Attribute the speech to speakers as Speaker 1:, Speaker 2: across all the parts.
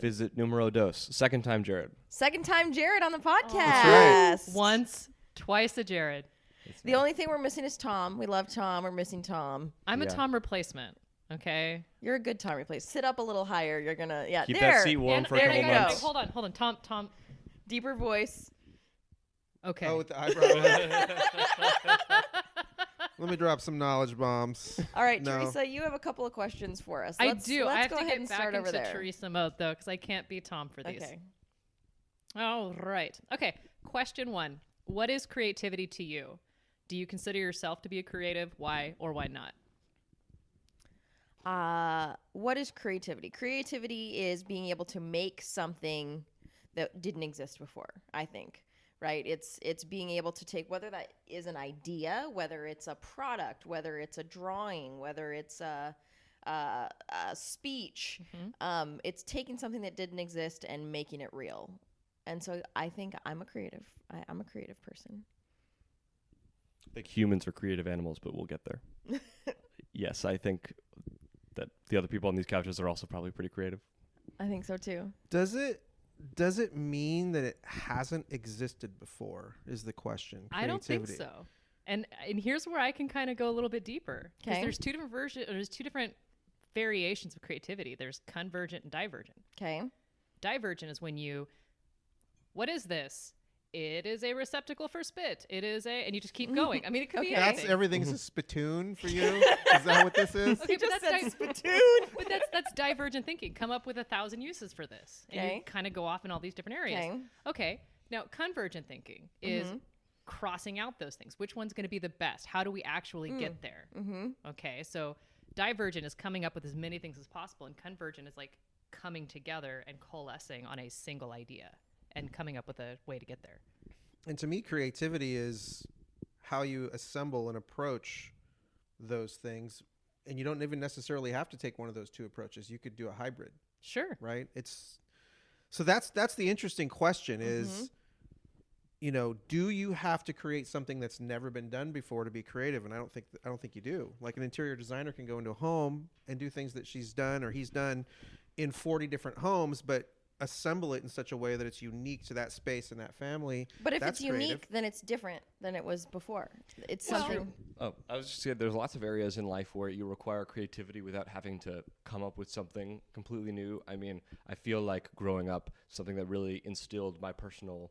Speaker 1: Visit numero dos. Second time, Jared.
Speaker 2: Second time Jared on the podcast.
Speaker 3: That's right. Once, twice a Jared.
Speaker 2: The only thing we're missing is Tom. We love Tom. We're missing Tom.
Speaker 3: I'm a Tom replacement. Okay.
Speaker 2: You're a good Tom replacement. Sit up a little higher. You're gonna
Speaker 1: keep
Speaker 2: there.
Speaker 1: that seat warm for a couple months.
Speaker 3: Hold on. Tom.
Speaker 2: Deeper voice.
Speaker 3: Okay.
Speaker 4: Oh, with the eyebrow. Let me drop some knowledge bombs.
Speaker 2: All right, Teresa, you have a couple of questions for us.
Speaker 3: I do.
Speaker 2: Let's
Speaker 3: I have
Speaker 2: go
Speaker 3: to
Speaker 2: ahead
Speaker 3: get
Speaker 2: and
Speaker 3: back
Speaker 2: start
Speaker 3: into
Speaker 2: over there.
Speaker 3: Teresa mode though, because I can't be Tom for these.
Speaker 2: Okay.
Speaker 3: All right. Okay. Question 1. What is creativity to you? Do you consider yourself to be a creative? Why or why not?
Speaker 2: What is creativity? Creativity is being able to make something that didn't exist before, I think. Right? It's being able to take, whether that is an idea, whether it's a product, whether it's a drawing, whether it's a speech.
Speaker 3: Mm-hmm.
Speaker 2: It's taking something that didn't exist and making it real. And so I think I'm a creative. I'm a creative person.
Speaker 1: I think humans are creative animals, but we'll get there. Yes, I think that the other people on these couches are also probably pretty creative.
Speaker 2: I think so too.
Speaker 4: Does it mean that it hasn't existed before is the question.
Speaker 3: I don't think so. And here's where I can kind of go a little bit deeper. Because there's two different variations of creativity. There's convergent and divergent.
Speaker 2: Okay.
Speaker 3: Divergent is when what is this? It is a receptacle for spit. It is and you just keep going. I mean, it could be anything.
Speaker 4: That's everything's a spittoon for you? Is that what this is?
Speaker 3: Okay, but that's
Speaker 2: spittoon.
Speaker 3: But that's divergent thinking. Come up with 1,000 uses for this. And you kind of go off in all these different areas. Okay. Now, convergent thinking is crossing out those things. Which one's going to be the best? How do we actually get there? Okay, so divergent is coming up with as many things as possible, and convergent is like coming together and coalescing on a single idea and coming up with a way to get there.
Speaker 4: And to me, creativity is how you assemble and approach those things. And you don't even necessarily have to take one of those two approaches. You could do a hybrid.
Speaker 3: Sure.
Speaker 4: Right? So that's the interesting question is, do you have to create something that's never been done before to be creative? And I don't think you do. Like an interior designer can go into a home and do things that she's done or he's done in 40 different homes, but assemble it in such a way that it's unique to that space and that family.
Speaker 2: But if it's
Speaker 4: creative.
Speaker 2: unique, then it's different than it was before. It's something.
Speaker 1: Oh, I was just saying there's lots of areas in life where you require creativity without having to come up with something completely new. I mean, I feel like growing up, something that really instilled my personal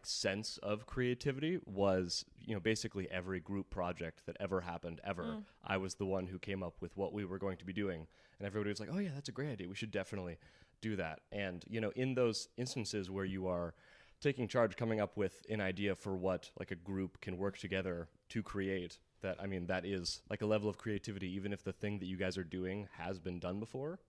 Speaker 1: sense of creativity was, basically every group project that ever happened ever. I was the one who came up with what we were going to be doing. And everybody was like, oh yeah, that's a great idea. We should definitely do that. And, in those instances where you are taking charge, coming up with an idea for what like a group can work together to create, that is like a level of creativity, even if the thing that you guys are doing has been done before,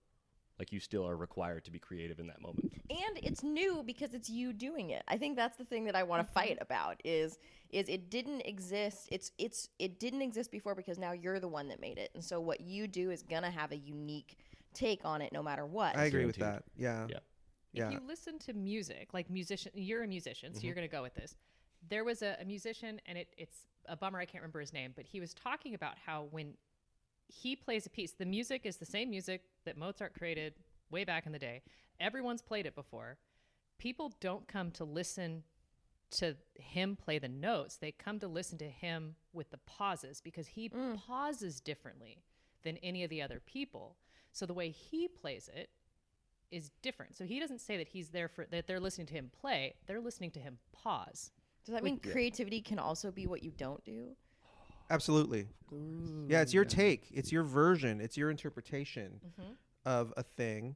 Speaker 1: like you still are required to be creative in that moment.
Speaker 2: And it's new because it's you doing it. I think that's the thing that I want to fight about is it didn't exist. It didn't exist before because now you're the one that made it. And so what you do is going to have a unique take on it no matter what.
Speaker 4: I agree with that. Yeah.
Speaker 3: If you listen to music, like you're a musician, so you're going to go with this. There was a musician, and it's a bummer I can't remember his name, but he was talking about how when he plays a piece, the music is the same music that Mozart created way back in the day. Everyone's played it before. People don't come to listen to him play the notes. They come to listen to him with the pauses because he pauses differently than any of the other people. So the way he plays it is different. So he doesn't say that he's there that they're listening to him play. They're listening to him pause.
Speaker 2: Does that mean creativity can also be what you don't do?
Speaker 4: Absolutely. Ooh, yeah, it's your take. It's your version. It's your interpretation of a thing.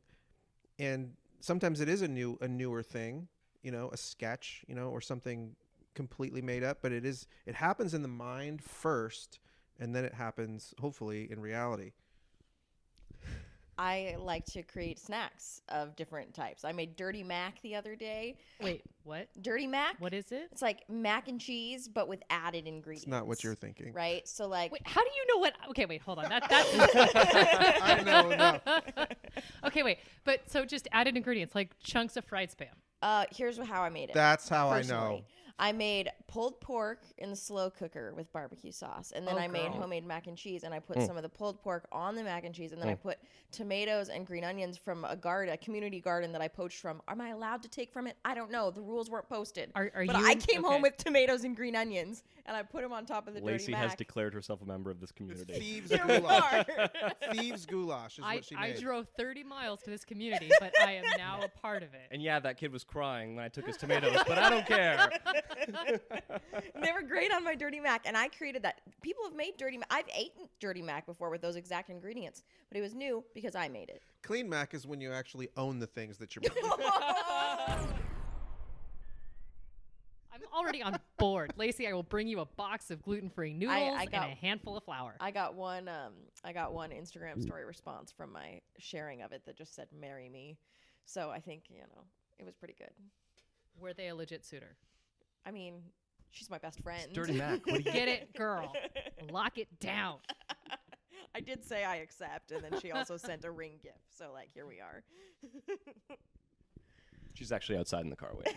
Speaker 4: And sometimes it is a newer thing, a sketch, or something completely made up. But it happens in the mind first, and then it happens, hopefully, in reality.
Speaker 2: I like to create snacks of different types. I made dirty mac the other day.
Speaker 3: Wait, what?
Speaker 2: Dirty mac?
Speaker 3: What is it?
Speaker 2: It's like mac and cheese, but with added ingredients.
Speaker 4: It's not what you're thinking.
Speaker 2: Right? So like...
Speaker 3: Wait, how do you know what... Okay, wait, hold on. That's...
Speaker 4: I know, no.
Speaker 3: Okay, wait. But so just added ingredients, like chunks of fried Spam.
Speaker 2: Here's how I made it.
Speaker 4: That's how
Speaker 2: personally.
Speaker 4: I know.
Speaker 2: I made pulled pork in the slow cooker with barbecue sauce, and then I made homemade mac and cheese, and I put some of the pulled pork on the mac and cheese, and then I put tomatoes and green onions from a community garden that I poached from. Am I allowed to take from it? I don't know. The rules weren't posted. I came home with tomatoes and green onions, and I put them on top of the
Speaker 1: Lacey
Speaker 2: dirty mac.
Speaker 1: has declared herself a member of this community.
Speaker 4: Thieves goulash. Thieves goulash is what she
Speaker 3: I
Speaker 4: made.
Speaker 3: drove 30 miles to this community, but I am now a part of it.
Speaker 1: And yeah, that kid was crying when I took his tomatoes, but I don't care.
Speaker 2: They were great on my dirty mac, and I created that. People have made dirty mac. I've eaten dirty mac before with those exact ingredients, but it was new because I made it.
Speaker 4: Clean mac is when you actually own the things that you're making.
Speaker 2: I'm
Speaker 3: already on board. Lacey, I will bring you a box of gluten-free noodles and a handful of flour.
Speaker 2: I got one Instagram story response from my sharing of it that just said "marry me," so I think it was pretty good.
Speaker 3: Were they a legit suitor?
Speaker 2: I mean, she's my best friend.
Speaker 1: It's Dirty Mac. What do you
Speaker 3: Get it, girl? Lock it down.
Speaker 2: I did say I accept, and then she also sent a ring gift. So here we are.
Speaker 1: She's actually outside in the car waiting.